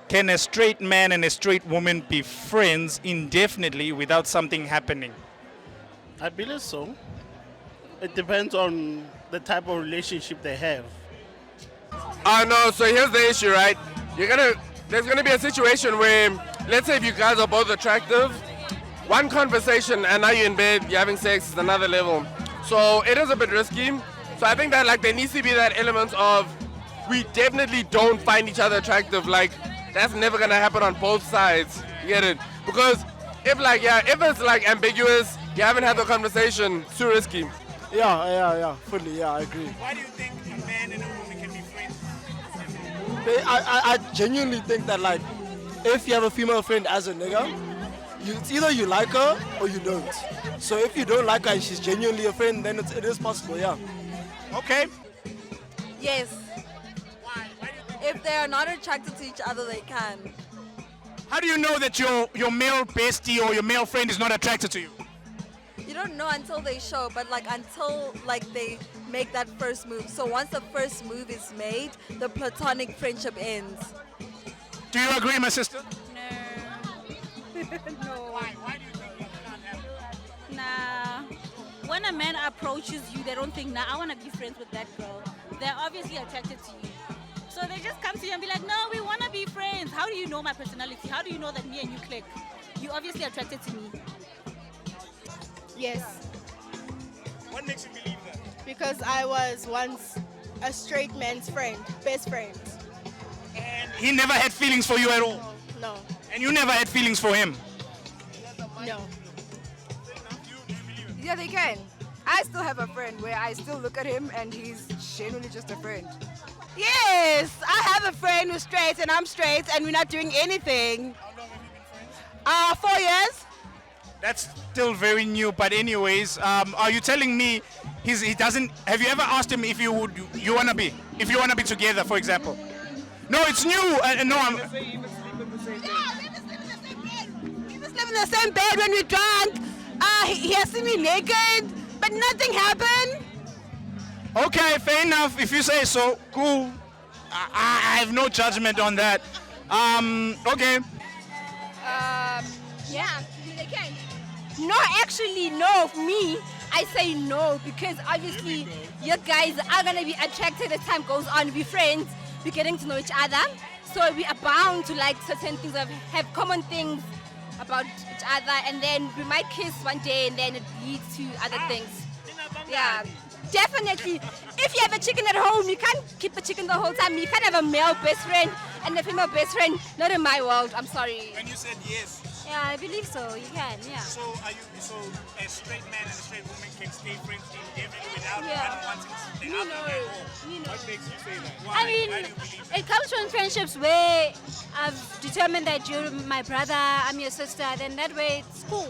Can a straight man and a straight woman be friends indefinitely without something happening? I believe so. It depends on the type of relationship they have. No, so here's the issue, right? There's gonna be a situation where, let's say if you guys are both attractive, one conversation and now you're in bed, you're having sex is another level. So it is a bit risky. So I think that like there needs to be that element of we definitely don't find each other attractive. Like that's never gonna happen on both sides. You get it? Because if it's like ambiguous, you haven't had the conversation, it's too risky. Yeah, fully, I agree. Why do you think a man and a woman can be friends? I genuinely think that like, if you have a female friend as a nigga, it's either you like her or you don't. So if you don't like her and she's genuinely a friend, then it is possible, yeah. Okay. Yes. If they are not attracted to each other, they can. How do you know that your male bestie or your male friend is not attracted to you? You don't know until they show, but until they make that first move. So once the first move is made, the platonic friendship ends. Do you agree, my sister? No. No. Why do you think it can't happen? Nah. When a man approaches you, they don't think, nah, I want to be friends with that girl. They're obviously attracted to you. So they just come to you and be like, no, we want to be friends. How do you know my personality? How do you know that me and you click? You're obviously attracted to me. Yes, What makes you believe that? because I was once a straight man's friend, best friend. And he never had feelings for you at all? No, And you never had feelings for him? no. Yeah, they can. I still have a friend where I still look at him and he's genuinely just a friend. Yes, I have a friend who's straight and I'm straight and we're not doing anything. How long have you been friends? 4 years. That's still very new, but anyways, are you telling me he doesn't? Have you ever asked him if you wanna be together, for example? No, it's new. No, I'm. Yeah, we even sleep in the same bed. We even sleep in the same bed when we're drunk. He has seen me naked, but nothing happened. Okay, fair enough. If you say so, cool. I have no judgment on that. Okay. Yeah, they can. No, actually, no. For me, I say no because obviously you guys are gonna be attracted as time goes on. We're friends. We're getting to know each other, so we are bound to like certain things, have common things about each other, and then we might kiss one day, and then it leads to other things. Yeah, definitely. If you have a chicken at home, you can't keep the chicken the whole time. You can't have a male best friend and a female best friend. Not in my world. I'm sorry. When you said yes, Yeah, I believe so. You can, yeah. so a straight man and a straight woman can stay friends indefinitely without Yeah. wanting something other than all. What makes you say that? Why? I mean, Why do you believe that? it comes from friendships where I've determined that you're my brother, I'm your sister, then that way it's cool.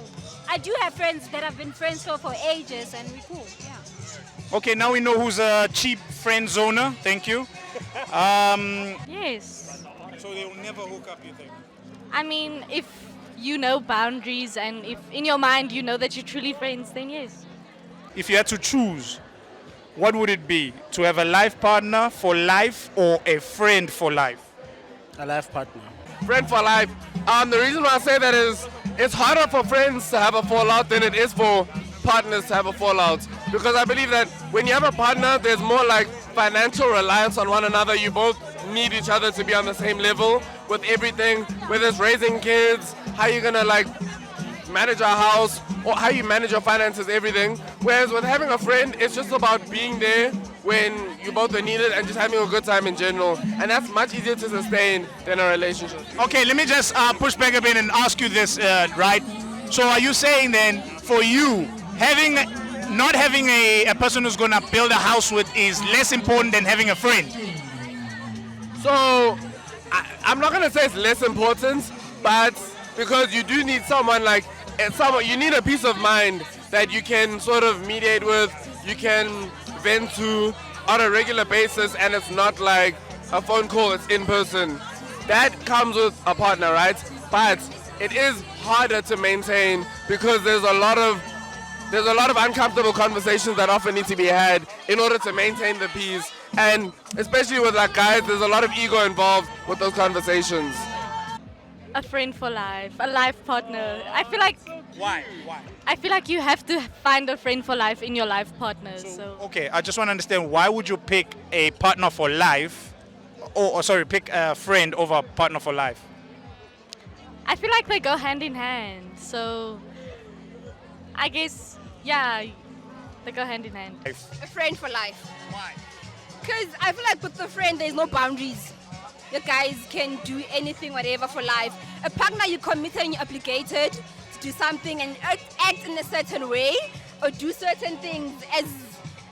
I do have friends that I've been friends for ages, and we're cool, yeah. Okay, now we know who's a cheap friend zoner. Thank you. Yes. So they will never hook up, you think? I mean, if you know boundaries and if in your mind you know that you're truly friends, then yes. If you had to choose, what would it be? To have a life partner for life or a friend for life? A life partner. Friend for life. The reason why I say that is it's harder for friends to have a fallout than it is for partners to have a fallout. Because I believe that when you have a partner, there's more like financial reliance on one another. You both need each other to be on the same level with everything, whether it's raising kids, how you're gonna like manage a house, or how you manage your finances, everything. Whereas with having a friend, it's just about being there when you both are needed and just having a good time in general. And that's much easier to sustain than a relationship. Okay, let me just push back a bit and ask you this, right? So are you saying then, for you, not having a person who's gonna build a house with is less important than having a friend? So I'm not gonna say it's less important, but because you do need someone you need a peace of mind that you can sort of mediate with, you can vent to on a regular basis, and it's not like a phone call, it's in person. That comes with a partner, right? But it is harder to maintain because there's a lot of uncomfortable conversations that often need to be had in order to maintain the peace. And especially with like guys, there's a lot of ego involved with those conversations. a friend for life, a life partner. I feel like Why? Why? I feel like you have to find a friend for life in your life partner. So Okay, I just want to understand why would you pick a partner for life, or sorry, pick a friend over a partner for life? I feel like they go hand in hand. So I guess yeah, they go hand in hand. A friend for life. Why? Because I feel like with the friend, there's no boundaries. You guys can do anything, whatever for life. A partner, you're committed and you're obligated to do something and act in a certain way or do certain things. As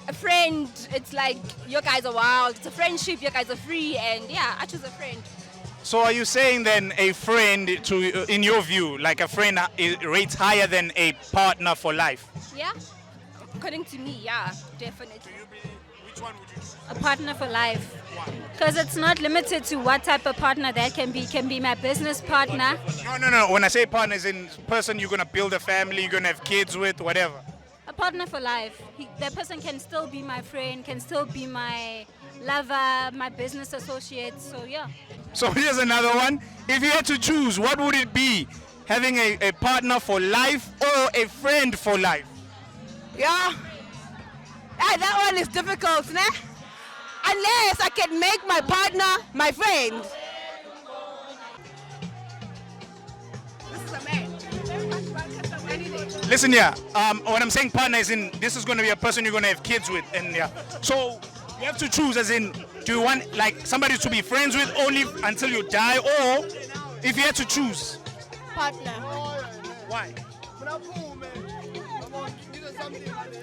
a friend, it's like you guys are wild. It's a friendship, you guys are free, and yeah, I choose a friend. So are you saying then a friend, to, in your view, like a friend rates higher than a partner for life? Yeah? According to me, yeah, definitely. Which one would you choose? A partner for life. Because it's not limited to what type of partner that can be. Can be my business partner. No. When I say partner, is in person you're gonna build a family, you're gonna have kids with, whatever. A partner for life. That person can still be my friend, can still be my lover, my business associate. So yeah. So here's another one. If you had to choose, what would it be? Having a partner for life or a friend for life? Yeah. That one is difficult, ne? Unless I can make my partner my friend. This is a man. Listen here, when I'm saying partner is in, this is going to be a person you're going to have kids with, and yeah. So you have to choose, as in, do you want like somebody to be friends with only until you die, or if you had to choose? Partner. Why?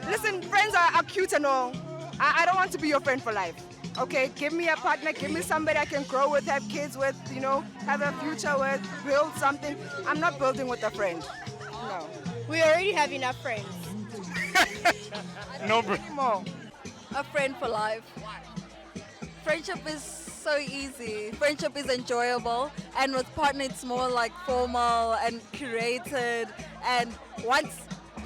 Listen, friends are cute and all. I don't want to be your friend for life. Okay, give me a partner, give me somebody I can grow with, have kids with, you know, have a future with, build something. I'm not building with a friend. No. We already have enough friends. No, bro. More. A friend for life. Friendship is so easy. Friendship is enjoyable, and with partner it's more like formal and curated. And once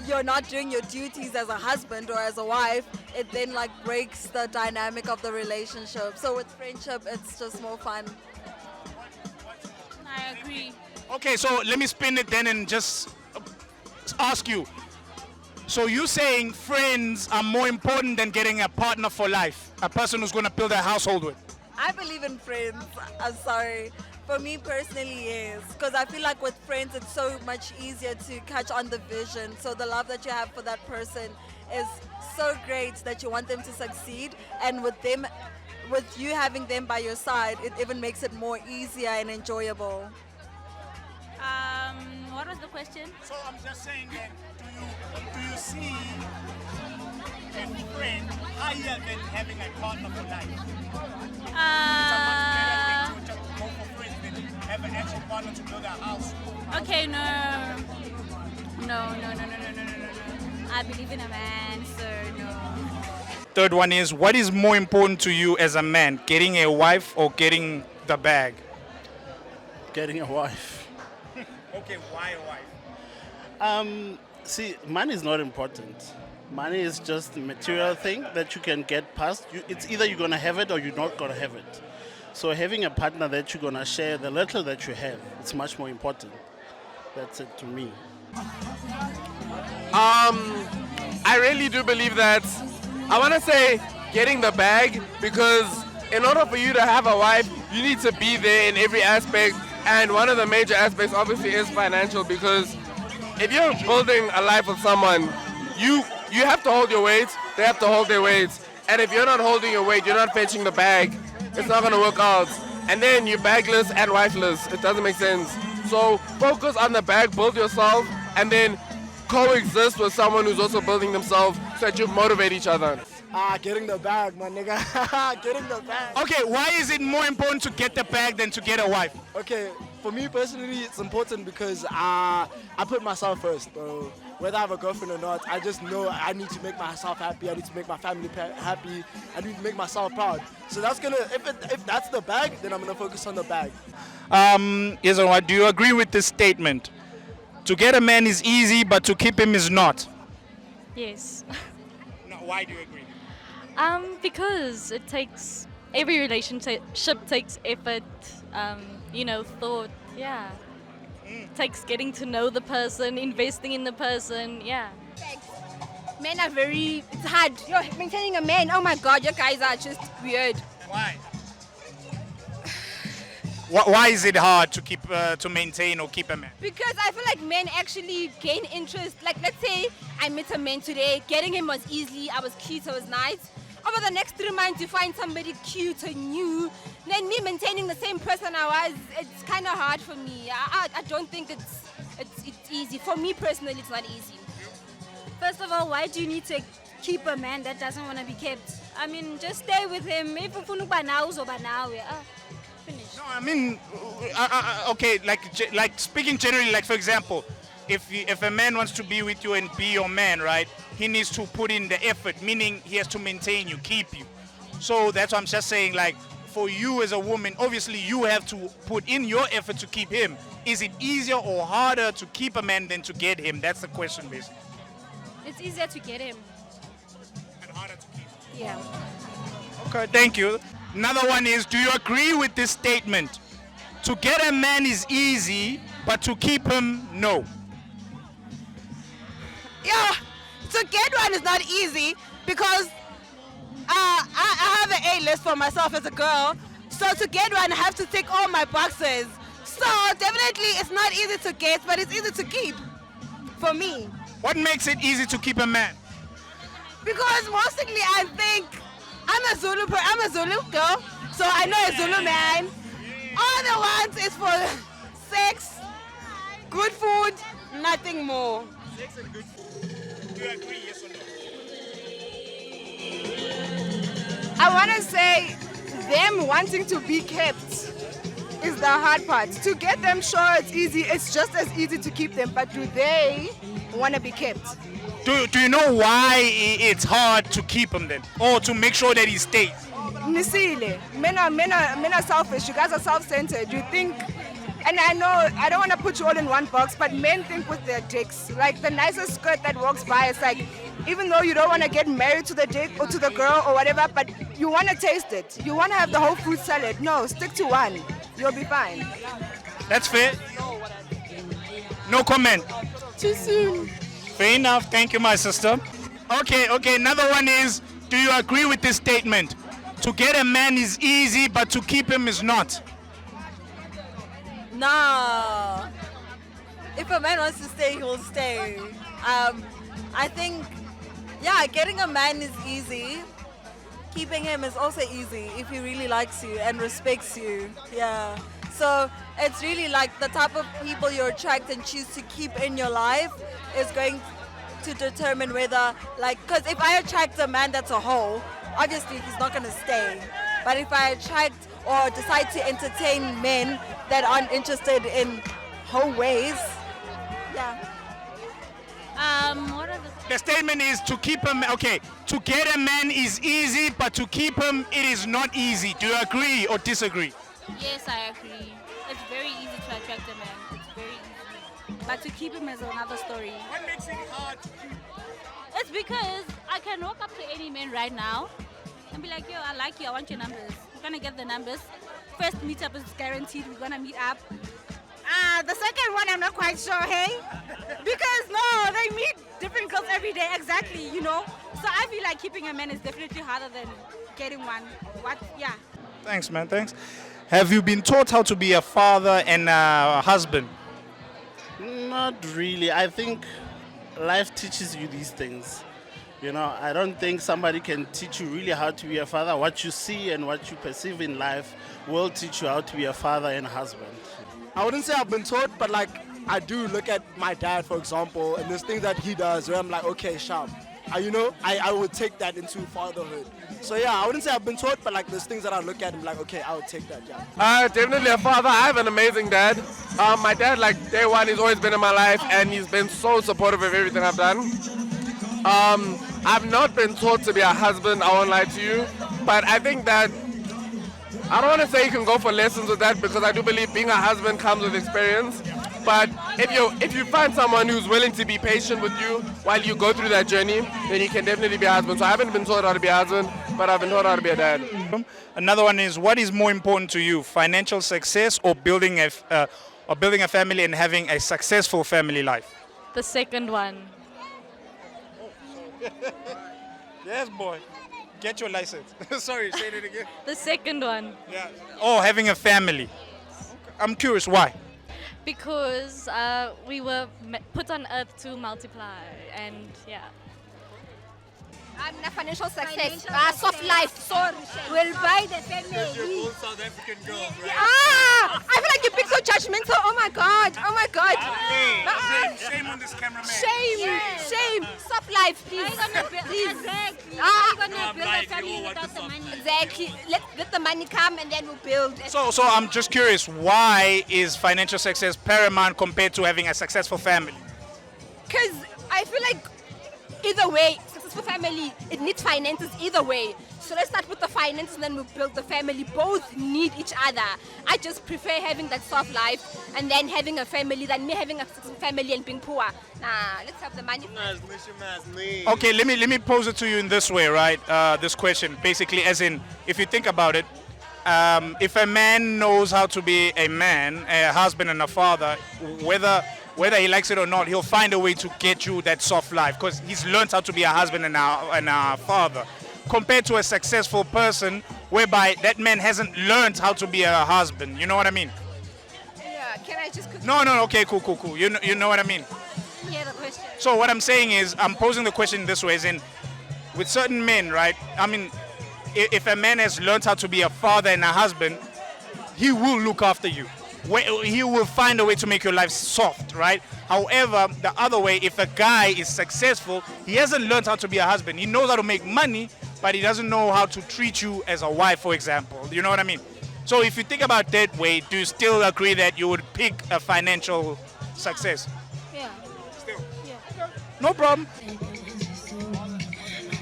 you're not doing your duties as a husband or as a wife, it then like breaks the dynamic of the relationship. So with friendship, it's just more fun. I agree. Okay, so let me spin it then and just ask you. So you're saying friends are more important than getting a partner for life, a person who's going to build a household with? I believe in friends. I'm sorry. For me personally, yes. Because I feel like with friends, it's so much easier to catch on the vision. So the love that you have for that person is so great that you want them to succeed. And with you having them by your side, it even makes it more easier and enjoyable. What was the question? So I'm just saying that, do you see a friend higher than having a partner for life? It's a much better thing to just go for friends than have an actual partner to build a house. Okay, no. I believe in a man, so no. Third one is, what is more important to you as a man, getting a wife or getting the bag? Getting a wife. Okay, why a wife? See, money is not important. Money is just a material thing that you can get past. It's either you're going to have it or you're not going to have it. So having a partner that you're going to share the little that you have, it's much more important. That's it to me. I really do believe that. I want to say getting the bag, because in order for you to have a wife, you need to be there in every aspect. And one of the major aspects obviously is financial, because if you're building a life with someone, you have to hold your weight, they have to hold their weights. And if you're not holding your weight, you're not fetching the bag, it's not going to work out. And then you're bagless and wifeless. It doesn't make sense. So focus on the bag, build yourself, and then coexist with someone who's also building themselves so that you motivate each other. Getting the bag, my nigga. Getting the bag. Okay, why is it more important to get the bag than to get a wife? Okay, for me personally, it's important because I put myself first, bro. Whether I have a girlfriend or not, I just know I need to make myself happy. I need to make my family happy. I need to make myself proud. So that's gonna, if that's the bag, then I'm gonna focus on the bag. Yes, or what? Do you agree with this statement? To get a man is easy, but to keep him is not. Yes. No, why do you agree? Because every relationship takes effort, thought, yeah. takes getting to know the person, investing in the person. Yeah. Men are very, it's hard. You're maintaining a man. Oh my God, you guys are just weird. Why? Why is it hard to keep to maintain or keep a man? Because I feel like men actually gain interest. Like, let's say I met a man today, getting him was easy, I was cute, I was nice. Over the next 3 months, you find somebody cute and new. Then me maintaining the same person I was, it's kind of hard for me. I don't think it's easy. For me personally, it's not easy. First of all, why do you need to keep a man that doesn't want to be kept? I mean, just stay with him. If you finish. No, I mean, okay, like speaking generally, like for example, if a man wants to be with you and be your man, right, he needs to put in the effort, meaning he has to maintain you, keep you. So that's what I'm just saying, like, for you as a woman, obviously you have to put in your effort to keep him. Is it easier or harder to keep a man than to get him? That's the question, basically. It's easier to get him. And harder to keep. Yeah. Okay, thank you. Another one is, do you agree with this statement? To get a man is easy, but to keep him, no. Yeah, to get one is not easy because I have an A list for myself as a girl. So to get one, I have to tick all my boxes. So definitely it's not easy to get, but it's easy to keep for me. What makes it easy to keep a man? Because mostly I think I'm a Zulu girl, so I know a Zulu man. All the wants is for sex, good food, nothing more. Sex and good food. Do you agree, yes or no? I want to say them wanting to be kept is the hard part. To get them, sure, it's easy. It's just as easy to keep them, but do they want to be kept? Do you know why it's hard to keep him then? Or to make sure that he stays? Nisile, men are selfish. You guys are self-centered. You think, and I know I don't want to put you all in one box, but men think with their dicks. Like the nicest skirt that walks by, it's like, even though you don't want to get married to the dick or to the girl or whatever, but you want to taste it. You want to have the whole fruit salad. No, stick to one. You'll be fine. That's fair. No comment. Too soon. Fair enough. Thank you, my sister. Okay. Another one is, do you agree with this statement? To get a man is easy, but to keep him is not. Nah. If a man wants to stay, he'll stay. I think, yeah, getting a man is easy. Keeping him is also easy if he really likes you and respects you. Yeah. So it's really like the type of people you attract and choose to keep in your life is going to determine whether, like, because if I attract a man that's a hoe, obviously he's not going to stay. But if I attract or decide to entertain men that aren't interested in hoe ways, yeah. What are The statement is to keep him, okay, to get a man is easy, but to keep him, it is not easy. Do you agree or disagree? Yes, I agree. It's very easy to attract a man. It's very easy. But to keep him is another story. What makes it hard to keep? It's because I can walk up to any man right now and be like, yo, I like you, I want your numbers. We're gonna get the numbers. First meetup is guaranteed, we're gonna meet up. The second one, I'm not quite sure, hey? Because no, they meet different girls every day, exactly, you know? So I feel like keeping a man is definitely harder than getting one. Yeah. Thanks, man, thanks. Have you been taught how to be a father and a husband? Not really. I think life teaches you these things. You know, I don't think somebody can teach you really how to be a father. What you see and what you perceive in life will teach you how to be a father and a husband. I wouldn't say I've been taught, but like I do look at my dad, for example, and there's things that he does where I'm like, okay, sharp. I would take that into fatherhood. So yeah, I wouldn't say I've been taught, but like there's things that I look at and be like, okay, I would take that, yeah. Definitely a father. I have an amazing dad. My dad, like day one, he's always been in my life, and he's been so supportive of everything I've done. I've not been taught to be a husband, I won't lie to you, but I think that I don't want to say you can go for lessons with that, because I do believe being a husband comes with experience. But if you find someone who's willing to be patient with you while you go through that journey, then you can definitely be a husband. So I haven't been taught how to be a husband, but I've been taught how to be a dad. Another one is, what is more important to you, financial success or building or building a family and having a successful family life? The second one. Yes, boy. Get your license. Sorry, say it again. The second one. Yeah. Oh, having a family. I'm curious, why? Because we were put on earth to multiply, and yeah. Financial success, soft life. Sorry, we'll buy the family. South African girl, right? I feel like you're being so judgmental. Oh my god. Shame on this cameraman. Shame. Soft life, please. Please. Exactly. How are you gonna build a family without the money? Exactly. Let the money come and then we'll build. So I'm just curious, why is financial success paramount compared to having a successful family? Because I feel like either way, successful family, it needs finances either way. So let's start with the finances and then we'll build the family. Both need each other. I just prefer having that soft life and then having a family than me having a successful family and being poor. Nah, let's have the money. Okay, let me pose it to you in this way, right? This question, basically, as in, if you think about it, if a man knows how to be a man, a husband and a father, whether he likes it or not, he'll find a way to get you that soft life because he's learned how to be a husband and a father. Compared to a successful person, whereby that man hasn't learned how to be a husband. You know what I mean? Yeah, can I just... No, okay, cool. You know what I mean? Yeah, the question. So what I'm saying is, I'm posing the question this way, as in, with certain men, right? I mean, if a man has learned how to be a father and a husband, he will look after you. He will find a way to make your life soft, right? However, the other way, if a guy is successful, he hasn't learned how to be a husband. He knows how to make money, but he doesn't know how to treat you as a wife, for example. You know what I mean? So if you think about that way, do you still agree that you would pick a financial success? Yeah. Still? Yeah. No problem.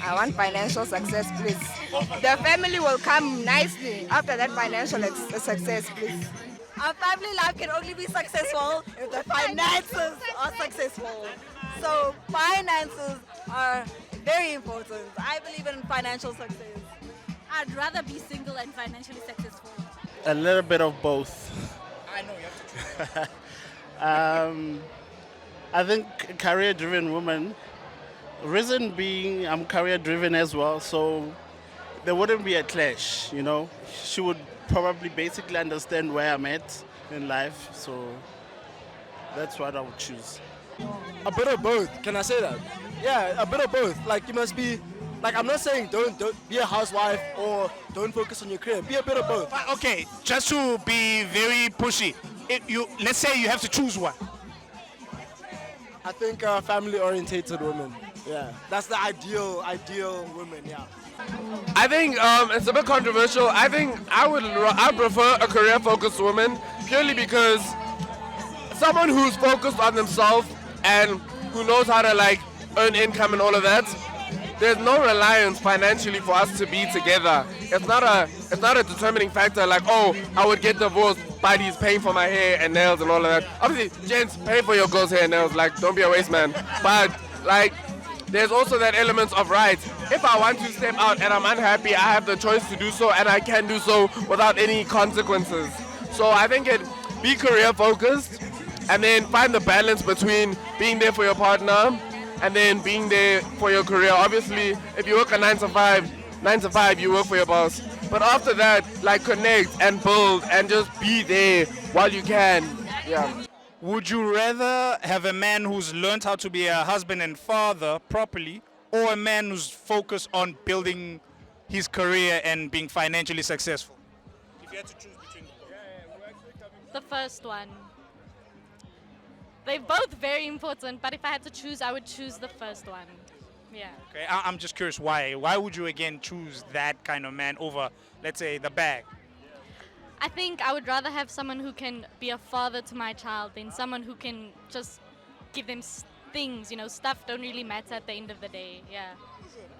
I want financial success, please. The family will come nicely after that financial success, please. Our family life can only be successful if the finances are successful. So finances are very important. I believe in financial success. I'd rather be single and financially successful. A little bit of both. I know you have to choose. I think career-driven woman. Reason being, I'm career-driven as well, so there wouldn't be a clash. You know, she would probably basically understand where I'm at in life, so that's what I would choose. A bit of both. Can I say that? Yeah, a bit of both. Like you must be. Like I'm not saying don't be a housewife or don't focus on your career. Be a bit of both. Okay, just to be very pushy, let's say you have to choose one. I think family-orientated women. Yeah, that's the ideal woman. Yeah. I think it's a bit controversial. I think I prefer a career-focused woman purely because someone who's focused on themselves and who knows how to like earn income and all of that. There's no reliance financially for us to be together. It's not a determining factor like, oh, I would get divorced, but he's paying for my hair and nails and all of that. Obviously, gents, pay for your girl's hair and nails. Like, don't be a waste man. But like, there's also that element of rights. If I want to step out and I'm unhappy, I have the choice to do so, and I can do so without any consequences. So I think be career focused, and then find the balance between being there for your partner and then being there for your career. Obviously, if you work a 9 to 5, you work for your boss. But after that, like connect and build and just be there while you can. Yeah. Would you rather have a man who's learned how to be a husband and father properly, or a man who's focused on building his career and being financially successful? If you had to choose between The first one. They're both very important, but if I had to choose, I would choose the first one. Yeah. Okay, I'm just curious why. Why would you again choose that kind of man over, let's say, the bag? I think I would rather have someone who can be a father to my child than someone who can just give them things. You know, stuff don't really matter at the end of the day. Yeah.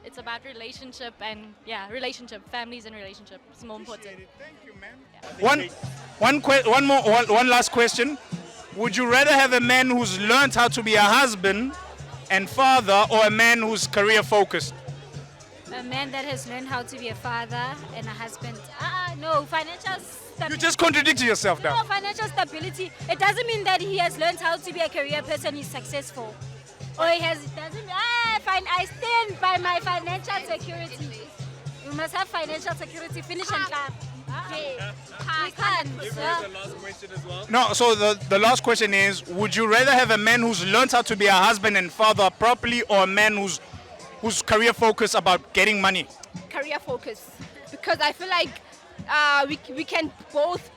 It's about relationship and, relationship, families and relationship. It's more important. Thank you, man. Yeah. One last question. Would you rather have a man who's learned how to be a husband and father, or a man who's career focused? A man that has learned how to be a father and a husband. No, financial You stability. just contradicted yourself No, now. financial stability. It doesn't mean that he has learned how to be a career person, he's successful. Or he has, it doesn't mean, fine, I stand by my financial security. We must have financial security. Finish and clap. We can't. last question as well. No, so the last question is, would you rather have a man who's learned how to be a husband and father properly, or a man who's career focused about getting money? Career focus, because I feel like we can both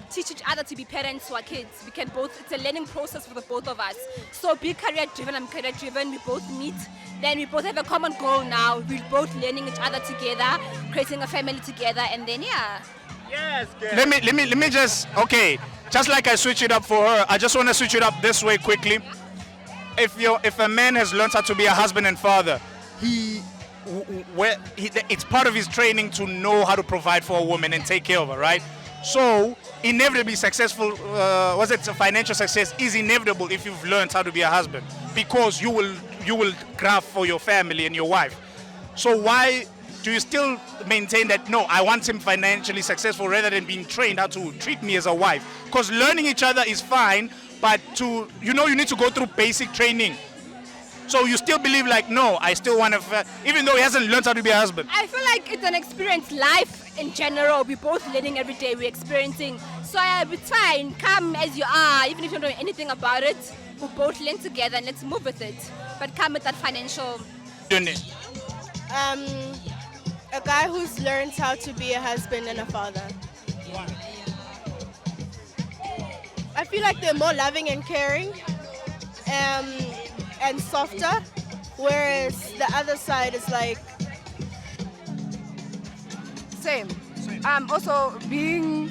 teach each other to be parents to our kids. We can both, it's a learning process for the both of us. So be career driven, I'm career driven, we both meet, then we both have a common goal now. We're both learning each other together, creating a family together, and then Yes, girl. Let me just, okay, just like I switch it up for her, I just want to switch it up this way quickly. If a man has learned how to be a husband and father, it's part of his training to know how to provide for a woman and take care of her, right? So inevitably successful, financial success is inevitable if you've learned how to be a husband, because you will graft for your family and your wife. So why do you still maintain that, no, I want him financially successful rather than being trained how to treat me as a wife? Because learning each other is fine, but you need to go through basic training. So you still believe like, no, I still want to, even though he hasn't learned how to be a husband. I feel like it's an experience. Life in general, we're both learning every day, we're experiencing. So it's fine, come as you are, even if you don't know anything about it, we'll both learn together and let's move with it. But come with that financial. A guy who's learned how to be a husband and a father. I feel like they're more loving and caring, and softer, whereas the other side is like Same. Also, being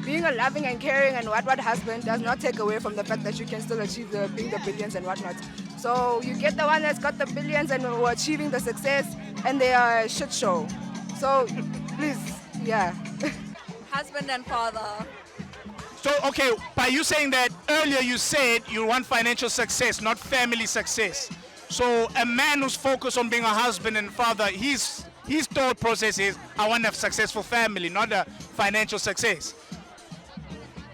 a loving and caring and what husband does not take away from the fact that you can still achieve being the billions and whatnot. So you get the one that's got the billions and who are achieving the success, and they are a shit show. So please, yeah. Husband and father. So, okay, by you saying that earlier, you said you want financial success, not family success. So a man who's focused on being a husband and father, his thought process is, I want a successful family, not a financial success.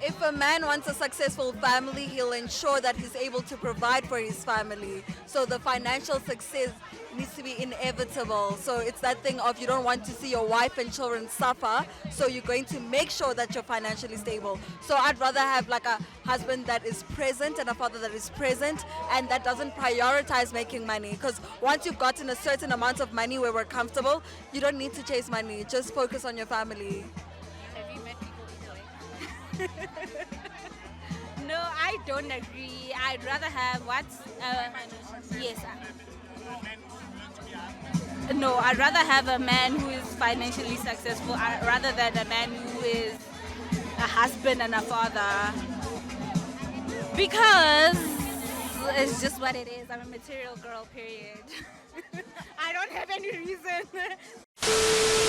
If a man wants a successful family, he'll ensure that he's able to provide for his family. So the financial success needs to be inevitable. So it's that thing of you don't want to see your wife and children suffer, so you're going to make sure that you're financially stable. So I'd rather have like a husband that is present and a father that is present and that doesn't prioritize making money. Because once you've gotten a certain amount of money where we're comfortable, you don't need to chase money. Just focus on your family. Have you met people this way? No, I don't agree. I'd rather have yes. No, I'd rather have a man who is financially successful rather than a man who is a husband and a father. Because it's just what it is. I'm a material girl, period. I don't have any reason.